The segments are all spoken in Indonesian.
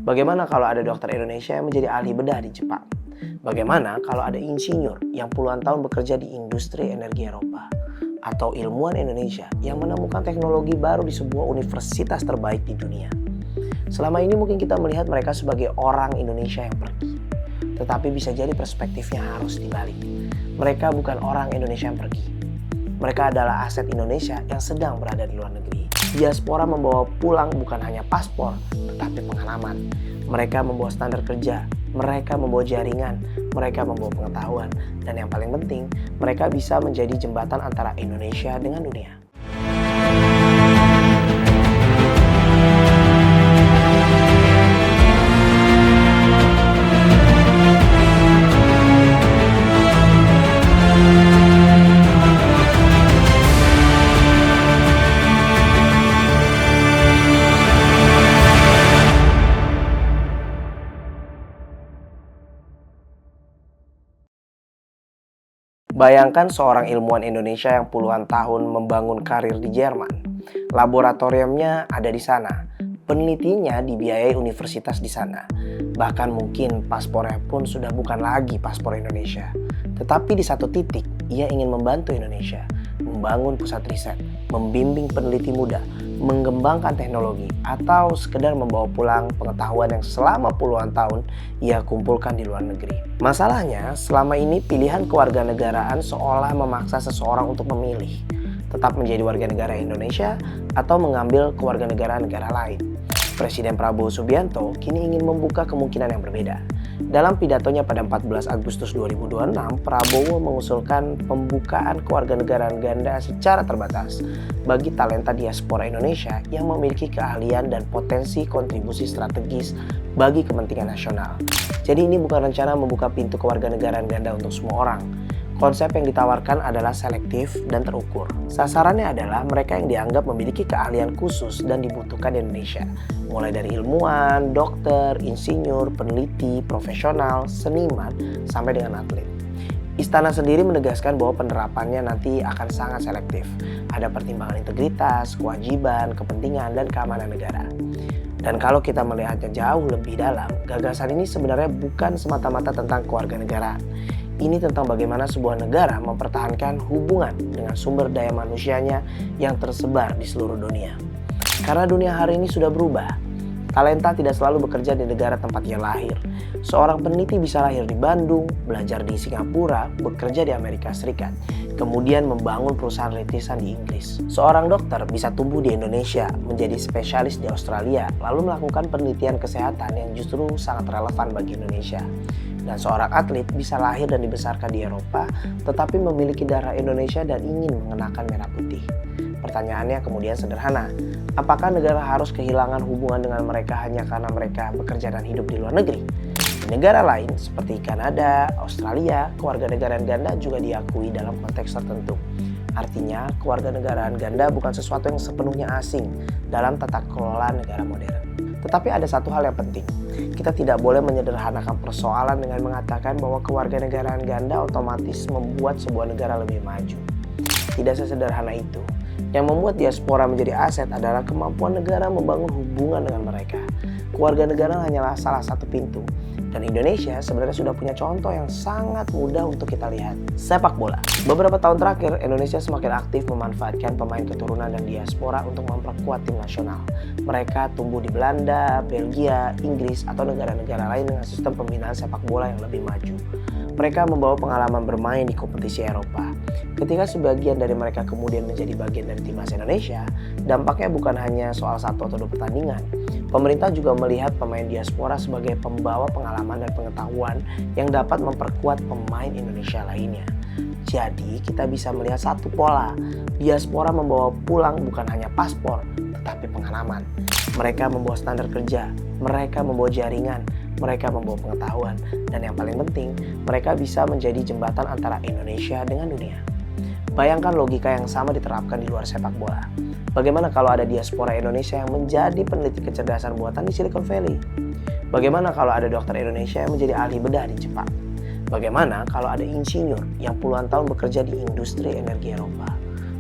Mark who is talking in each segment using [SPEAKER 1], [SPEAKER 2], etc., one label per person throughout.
[SPEAKER 1] Bagaimana kalau ada dokter Indonesia yang menjadi ahli bedah di Jepang? Bagaimana kalau ada insinyur yang puluhan tahun bekerja di industri energi Eropa? Atau ilmuwan Indonesia yang menemukan teknologi baru di sebuah universitas terbaik di dunia? Selama ini mungkin kita melihat mereka sebagai orang Indonesia yang pergi. Tetapi bisa jadi perspektifnya harus dibalik. Mereka bukan orang Indonesia yang pergi. Mereka adalah aset Indonesia yang sedang berada di luar negeri. Diaspora membawa pulang bukan hanya paspor, tetapi pengalaman. Mereka membawa standar kerja, mereka membawa jaringan, mereka membawa pengetahuan. Dan yang paling penting, mereka bisa menjadi jembatan antara Indonesia dengan dunia. Bayangkan seorang ilmuwan Indonesia yang puluhan tahun membangun karir di Jerman. Laboratoriumnya ada di sana. Penelitinya dibiayai universitas di sana. Bahkan mungkin paspornya pun sudah bukan lagi paspor Indonesia. Tetapi di satu titik, ia ingin membantu Indonesia, membangun pusat riset, membimbing peneliti muda, mengembangkan teknologi, atau sekedar membawa pulang pengetahuan yang selama puluhan tahun ia kumpulkan di luar negeri. Masalahnya, selama ini pilihan kewarganegaraan seolah memaksa seseorang untuk memilih tetap menjadi warga negara Indonesia atau mengambil kewarganegaraan negara lain. Presiden Prabowo Subianto kini ingin membuka kemungkinan yang berbeda. Dalam pidatonya pada 14 Agustus 2026, Prabowo mengusulkan pembukaan kewarganegaraan ganda secara terbatas bagi talenta diaspora Indonesia yang memiliki keahlian dan potensi kontribusi strategis bagi kepentingan nasional. Jadi ini bukan rencana membuka pintu kewarganegaraan ganda untuk semua orang. Konsep yang ditawarkan adalah selektif dan terukur. Sasarannya adalah mereka yang dianggap memiliki keahlian khusus dan dibutuhkan di Indonesia. Mulai dari ilmuwan, dokter, insinyur, peneliti, profesional, seniman, sampai dengan atlet. Istana sendiri menegaskan bahwa penerapannya nanti akan sangat selektif. Ada pertimbangan integritas, kewajiban, kepentingan, dan keamanan negara. Dan kalau kita melihatnya jauh lebih dalam, gagasan ini sebenarnya bukan semata-mata tentang kewarganegaraan. Ini tentang bagaimana sebuah negara mempertahankan hubungan dengan sumber daya manusianya yang tersebar di seluruh dunia. Karena dunia hari ini sudah berubah. Talenta tidak selalu bekerja di negara tempat ia lahir. Seorang peneliti bisa lahir di Bandung, belajar di Singapura, bekerja di Amerika Serikat, kemudian membangun perusahaan rintisan di Inggris. Seorang dokter bisa tumbuh di Indonesia, menjadi spesialis di Australia, lalu melakukan penelitian kesehatan yang justru sangat relevan bagi Indonesia. Dan seorang atlet bisa lahir dan dibesarkan di Eropa, tetapi memiliki darah Indonesia dan ingin mengenakan merah putih. Pertanyaannya kemudian sederhana, apakah negara harus kehilangan hubungan dengan mereka hanya karena mereka bekerja dan hidup di luar negeri? Di negara lain seperti Kanada, Australia, kewarganegaraan ganda juga diakui dalam konteks tertentu. Artinya, kewarganegaraan ganda bukan sesuatu yang sepenuhnya asing dalam tata kelola negara modern. Tetapi ada satu hal yang penting. Kita tidak boleh menyederhanakan persoalan dengan mengatakan bahwa kewarganegaraan ganda otomatis membuat sebuah negara lebih maju. Tidak sesederhana itu. Yang membuat diaspora menjadi aset adalah kemampuan negara membangun hubungan dengan mereka. Kewarganegaraan hanyalah salah satu pintu. Dan Indonesia sebenarnya sudah punya contoh yang sangat mudah untuk kita lihat. Sepak bola. Beberapa tahun terakhir, Indonesia semakin aktif memanfaatkan pemain keturunan dan diaspora untuk memperkuat tim nasional. Mereka tumbuh di Belanda, Belgia, Inggris, atau negara-negara lain dengan sistem pembinaan sepak bola yang lebih maju. Mereka membawa pengalaman bermain di kompetisi Eropa. Ketika sebagian dari mereka kemudian menjadi bagian dari timnas Indonesia, dampaknya bukan hanya soal satu atau dua pertandingan. Pemerintah juga melihat pemain diaspora sebagai pembawa pengalaman dan pengetahuan yang dapat memperkuat pemain Indonesia lainnya. Jadi kita bisa melihat satu pola. Diaspora membawa pulang bukan hanya paspor, tetapi pengalaman. Mereka membawa standar kerja, mereka membawa jaringan, mereka membawa pengetahuan. Dan yang paling penting, mereka bisa menjadi jembatan antara Indonesia dengan dunia. Bayangkan logika yang sama diterapkan di luar sepak bola. Bagaimana kalau ada diaspora Indonesia yang menjadi peneliti kecerdasan buatan di Silicon Valley? Bagaimana kalau ada dokter Indonesia yang menjadi ahli bedah di Jepang? Bagaimana kalau ada insinyur yang puluhan tahun bekerja di industri energi Eropa?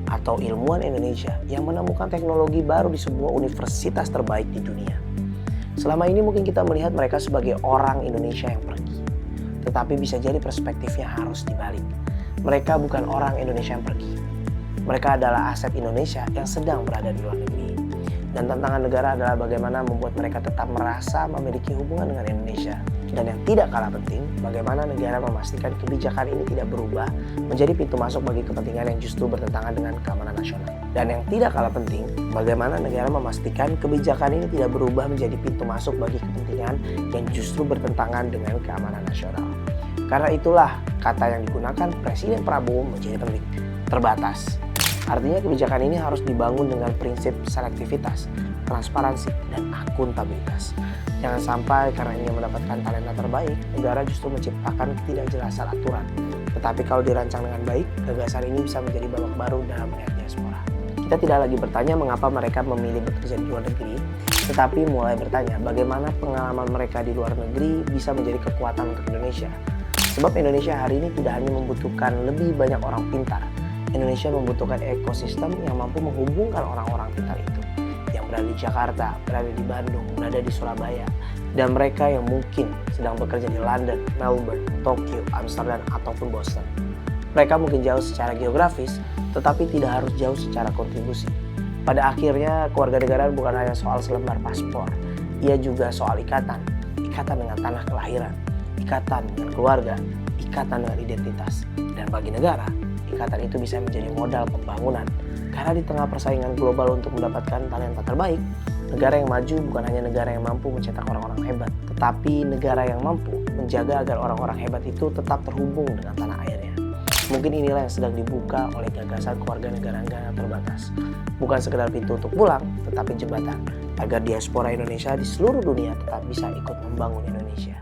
[SPEAKER 1] Atau ilmuwan Indonesia yang menemukan teknologi baru di sebuah universitas terbaik di dunia? Selama ini mungkin kita melihat mereka sebagai orang Indonesia yang pergi. Tetapi bisa jadi perspektifnya harus dibalik. Mereka bukan orang Indonesia yang pergi. Mereka adalah aset Indonesia yang sedang berada di luar negeri. Dan tantangan negara adalah bagaimana membuat mereka tetap merasa memiliki hubungan dengan Indonesia. Dan yang tidak kalah penting, bagaimana negara memastikan kebijakan ini tidak berubah menjadi pintu masuk bagi kepentingan yang justru bertentangan dengan keamanan nasional. Dan yang tidak kalah penting, bagaimana negara memastikan kebijakan ini tidak berubah menjadi pintu masuk bagi kepentingan yang justru bertentangan dengan keamanan nasional. Karena itulah kata yang digunakan Presiden Prabowo menjadi penting, terbatas. Artinya kebijakan ini harus dibangun dengan prinsip selektivitas, transparansi, dan akuntabilitas. Jangan sampai karena ingin mendapatkan talenta terbaik, negara justru menciptakan ketidakjelasan aturan. Tetapi kalau dirancang dengan baik, gagasan ini bisa menjadi babak baru dalam melihat diaspora. Kita tidak lagi bertanya mengapa mereka memilih bekerja di luar negeri, tetapi mulai bertanya bagaimana pengalaman mereka di luar negeri bisa menjadi kekuatan untuk Indonesia. Sebab Indonesia hari ini tidak hanya membutuhkan lebih banyak orang pintar, Indonesia membutuhkan ekosistem yang mampu menghubungkan orang-orang pintar itu yang berada di Jakarta, berada di Bandung, berada di Surabaya, dan mereka yang mungkin sedang bekerja di London, Melbourne, Tokyo, Amsterdam, ataupun Boston. Mereka mungkin jauh secara geografis, tetapi tidak harus jauh secara kontribusi. Pada akhirnya, kewarganegaraan bukan hanya soal selembar paspor, ia juga soal ikatan dengan tanah kelahiran, ikatan dengan keluarga, ikatan dengan identitas. Dan bagi negara, ikatan itu bisa menjadi modal pembangunan. Karena di tengah persaingan global untuk mendapatkan talenta terbaik, negara yang maju bukan hanya negara yang mampu mencetak orang-orang hebat, tetapi negara yang mampu menjaga agar orang-orang hebat itu tetap terhubung dengan tanah airnya. Mungkin inilah yang sedang dibuka oleh gagasan kewarganegaraan terbatas. Bukan sekedar pintu untuk pulang, tetapi jembatan agar diaspora Indonesia di seluruh dunia tetap bisa ikut membangun Indonesia.